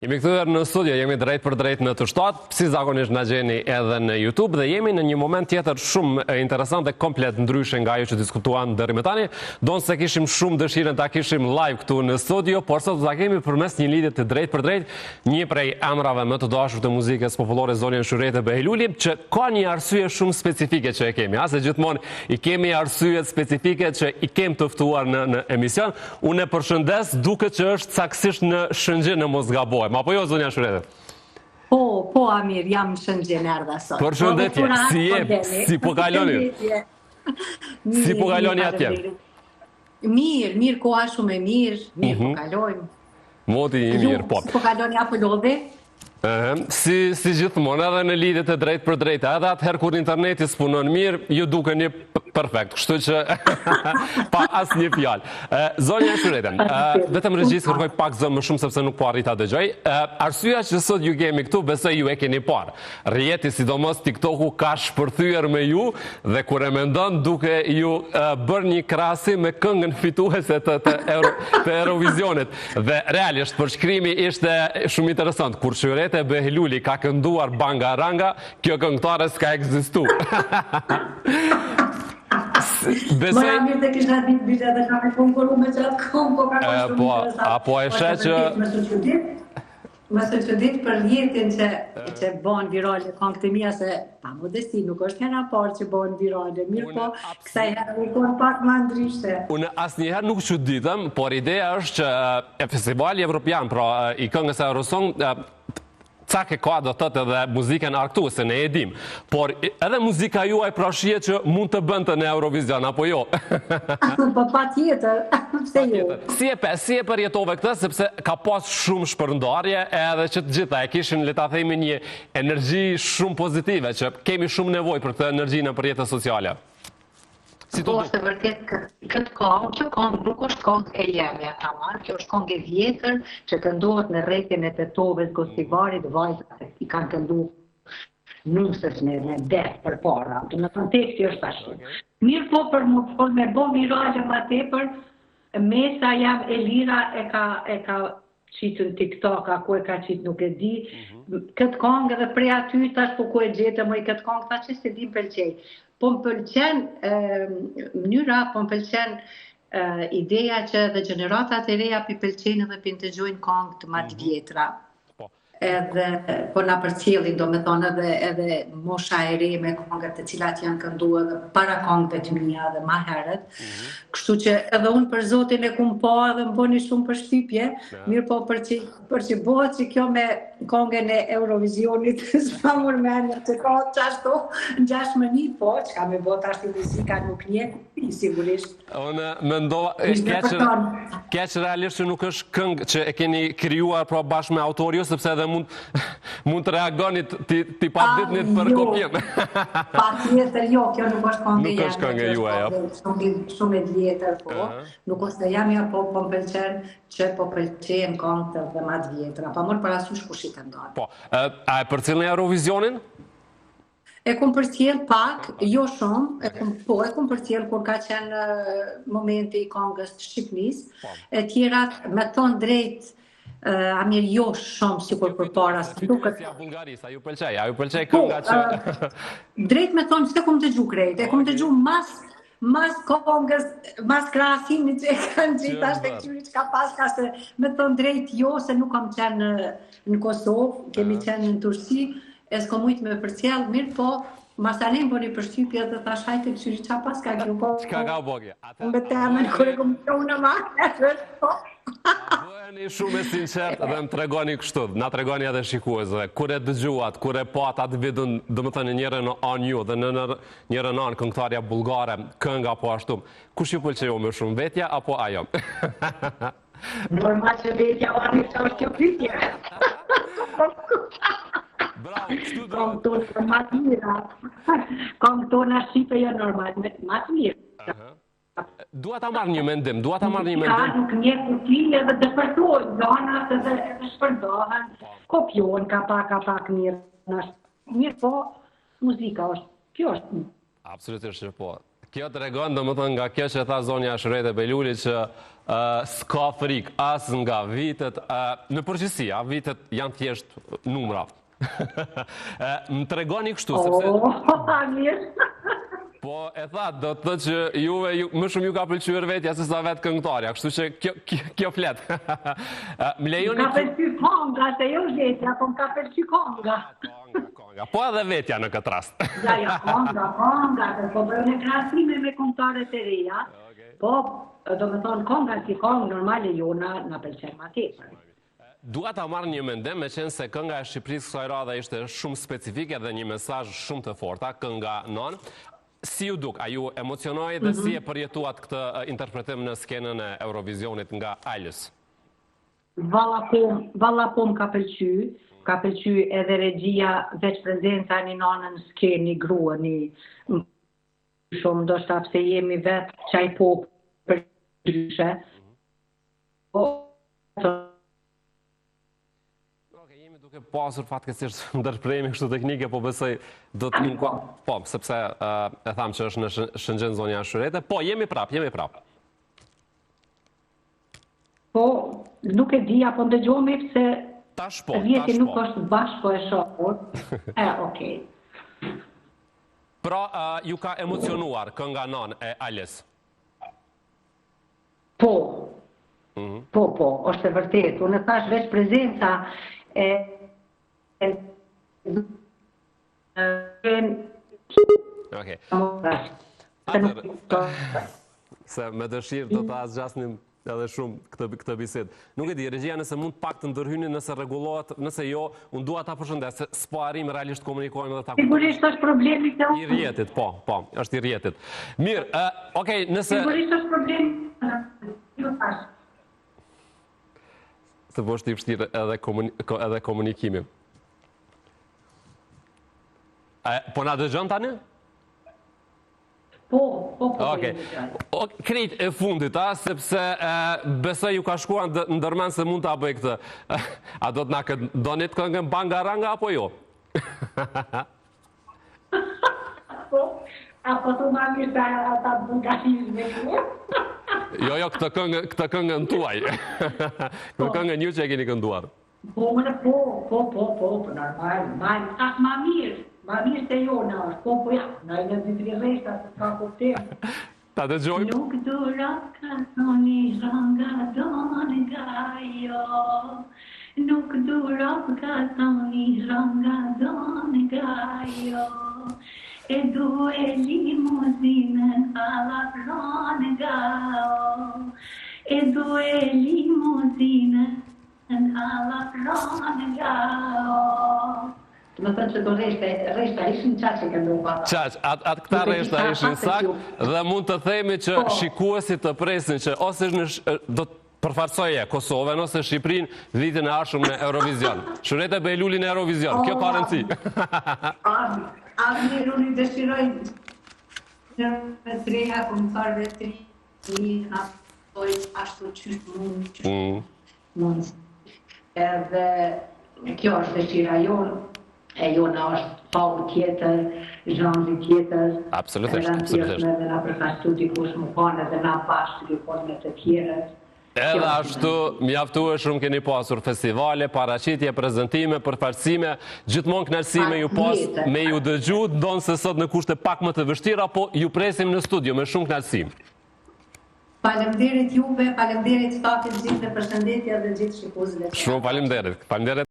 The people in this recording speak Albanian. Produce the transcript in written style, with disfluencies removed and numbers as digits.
Jemi kthyer në studio, jemi drejt për drejt në të shtatë, si zakonisht na gjeni edhe në YouTube dhe jemi në një moment tjetër shumë interesant dhe komplet ndryshe nga ajo që diskutuam deri më tani. Donë se kishim shumë dëshirën ta kishim live këtu në studio, por sot ta kemi përmes një lidhje të drejt për drejt, një prej emrave më të dashur të muzikës popullore zonjën Shurete Behejluli, që ka një arsye shumë specifike që e kemi, se gjithmonë i kemi arsyet specifike që i kemi të ftuar në emision. Unë e përshëndes duke që është saktësisht në Shëngjin, në mos gaboj. Apo jo, zonja Shurete? Po, Amir, jam Shëngjin erdha sot. Përshëndetje, si po kaloni? Si po kaloni atje? Mirë, koha shumë e mirë po kalojmë. Moti i mirë, po. Si po kaloni apo lodhe? Si gjithmonë, edhe në lidhjet e drejt për drejt, edhe atëherë kur interneti s'punon mirë, ju dukeni perfekt, kështu që pa asë një fjalë. Zonja Shurete, vetëm regjisë kërkoj pak zëmë më shumë sepse nuk po arrita dëgjoj. Arsyeja që sot ju kemi këtu, besoj ju e keni parë. Rjeti, sidomos TikToku ka shpërthyer me ju dhe kur e mendon duke ju bërë një krahasim me këngën fituese të Eurovisionit. Dhe realisht përshkrimi ishte shumë interesant. Kur Shurete Behejluli ka kënduar Banga Ranga, kjo këngëtare s'ka ekzistu. Më Amir dhe kisha ditë bile dhe ka me konkuru me qatë këngë, po ka shumë interesant. Apo e shë që... Më së që ditë për jetin që bon virale këngët e mija, se pa modesti nuk është hera parë që bon virale, mirë po, kësa i herë konë pak më ndryshte. Unë asë njëherë nuk që ditëm, por ideja është që festivali evropian, pra i këngës e Eurosong, ca ke ka do tëtë edhe muzikën arktuese, ne edhim, por edhe muzika juaj prashje që mund të bënte në Eurovision, apo jo? Po pa tjetër, pse jo? Si e përjetove këtë, sepse ka pas shumë shpërndarje edhe që të gjitha e kishin, le ta themi, një energji shumë pozitive, që kemi shumë nevoj për këtë energji në përjetës sociale. Po, se vërtet këtë këngë nuk është këngë e jemja, kjo është këngë e vjetër që këndohet në rrethin e Tetoves, Gostivarit, vajzat i kanë këndu nusës me death për para, në konteksti është ashtu. Mirë po për me bo virale ma tepër, Mesa jam Elira e ka qitë në TikTok, a ku e ka qitë nuk e di, këtë këngë edhe prej aty tash po ku e gjetë më i këtë këngë, ta që se di pëlqej. Po më pëlqen mënyra, po më pëlqen ideja që dhe gjeneratat e reja pi pëlqen edhe pi të gjojnë këngë të matë vjetra. Edhe, po na përcjellin, do me thonë edhe mosha e re me këngët të cilat janë këndu edhe para këngëve të mia dhe ma herët. Kështu që edhe unë për zotin e kum po edhe më boni shumë përshtypje, mirë po për që bëhet që kjo me këngën e Eurovisionit s'ma mur me një të ka qashtu në 6 minut, po që ka me bëhet ashtu muzika nuk njeh, sigurisht. Unë mendova, keq realisht që nuk është këngë që e keni krijuar pra bashkë me autori, sepse edhe mund të reagoni ti pa ditnit për kopjem. Pa tjetër, jo, kjo nuk është këngë Nuk është këngë juaj, shumë e vjetër, po. Nuk është e jamja, po më pëlqen që po pëlqen këngët dhe ma të vjetra. Pa mërë parasysh kush i këndon. Po, a e përcjellni Eurovisionin? E kum përcjell pak, jo shumë, e kum përcjell kur ka qenë momenti i këngës të Shqipnisë, e tjerat me thonë drejt, Amir, jo shumë si kur për para. Si a Bulgaris, a ju pëlqej kënga që... Drejt me thonë, se kum të gju krejt, e kum të gju mas këngës, mas krahasimit që e kanë gjitha ashtë e këtyri që ka paska, se me thonë drejt jo, se nuk kam qenë në Kosovë, kemi qenë në Turqi, e s'ko mujtë me përcjell, mirë po, masalim bëni përshtypje dhe thash hajte këtyri qa paska kjo po... Qka ka bogje? Më temen kërë këmë të unë në marrë, Bëheni shumë e sinqert dhe më tregoni kështu, na tregoni edhe shikuesve, kur e dëgjuat, kur e pat atë vidun, dhe më thënë njëre në anë ju dhe në njëre në anë këngëtarja bulgare, kënga po ashtu, kush ju pëlqejo më shumë, vetja apo ajo? Normal që vetja o anë që është kjo pytje. Bravo, kështu do... Këngë tonë ma të mira. Këngë tonë a Shqipe jo normal, ma të mirë. Dua ta marrë një mendim, Ka nuk një kutile dhe dëpërtojnë, zonat dhe shpërdohen, kopiohen ka pak mirë. Mirë po, muzika është, kjo është. Absolutisht që po. Kjo të regon, dhe më thënë nga kjo që tha zonja Shurete Behejluli që s'ka frikë as nga vitet, në përgjithësi, vitet janë thjesht numra. Më tregoni kështu, sepse... Po, e tha, do të thë që juve, më shumë ju ka pëlqyer vetja se sa vetë këngëtarja, kështu që kjo flet. Ka pëlqy konga, se jo vetja, po ka pëlqy konga. Konga, po edhe vetja në këtë rast. Ja, konga, po bërë në krasime me këngëtaret e reja, po, do me thonë, konga si kongë, normale jona në pëlqen ma tepër. Dua ta marrë një mendim, me qenë se kënga e Shqipërisë kësaj radhe ishte shumë specifike dhe një mesazh shumë të forta, kënga non. Si ju duk, a ju emocionoj dhe si e përjetuat këtë interpretim në skenën e Eurovisionit nga Alës? Valla po më ka pëlqy edhe regjia veç prezenca një nanën skeni, grua një shumë, do shta pse jemi vetë qaj po për dryshe. Duke pasur fatkeqësisht ndërprerje kështu teknike, po besoj do të nuk po, sepse e tham që është në Shënxhen zonja e Shërete. Po, jemi prap. Po, nuk e di apo ndëgjoni pse tash po. Vjeti nuk është bashkë e shohur. Okej. Pra, ju ka emocionuar kënga non e Alës? Po, është e vërtet. Unë thash veç prezenca Okej. Se me dëshirë do të asgjasnim edhe shumë këtë bisedë. Nuk e di, regjia nëse mund pak të ndërhyni, nëse rregullohet, nëse jo, unë dua ta përshëndes, se s'po arrim realisht komunikojmë dhe ta Sigurisht është problemi të i rjetit, po, është i rjetit. Mirë, okej, nëse... Sigurisht është problemi. Se po është i vështirë edhe komunikimi. Po na dëgjon tani? Po. Krejt e fundit, sepse besoj ju ka shkuar ndërmend se mund ta bëj këtë. A do të na donit këngën Bangaranga apo jo? Apo të mami ata bulgarizme këtu? Jo, këtë këngën tuaj. Këtë këngën ju që e keni kënduar. Po, normal. Ma mirë se jo në është. Po, ja, në e në zitri reshta se ka kuptim. Ta dëgjojmë? Nuk dura ka thoni ranga donë nga jo. Nuk dura ka thoni ranga donë nga jo. E du e limuzinën alla pronë nga o. E du e limuzinën alla pronë nga o. Më thënë që do reshta ishin qaq që këndu pata. Qaq, atë këta reshta ishin sak dhe mund të themi që shikuesit të presin që ose do të përfarsoje Kosovën ose Shqiprin vitin e ardhshëm në Eurovision. Shërete Bejluli në Eurovision, kjo ka rëndësi. Atë njërë unë i dëshiroj në treja, komisarve tri, ka doj ashtu qështë mund. Edhe kjo është dëshira jonë, e jona është paur tjetër, zhanzi tjetër. Absolutisht. Edhe nga përfashtu dikush më konë, edhe nga bashkë dikush me të tjerët. Edhe ashtu, mjaftu e shumë keni pasur festivale, paraqitje, prezentime, përfaqësime, gjithmonë kënaqësi ju pas me ju dëgju, ndonë se sot në kushte pak më të vështira, po ju presim në studio me shumë kënaqësi. Faleminderit juve, faleminderit stafit gjithë, përshëndetje dhe gjithë shikuesve. Shumë faleminderit.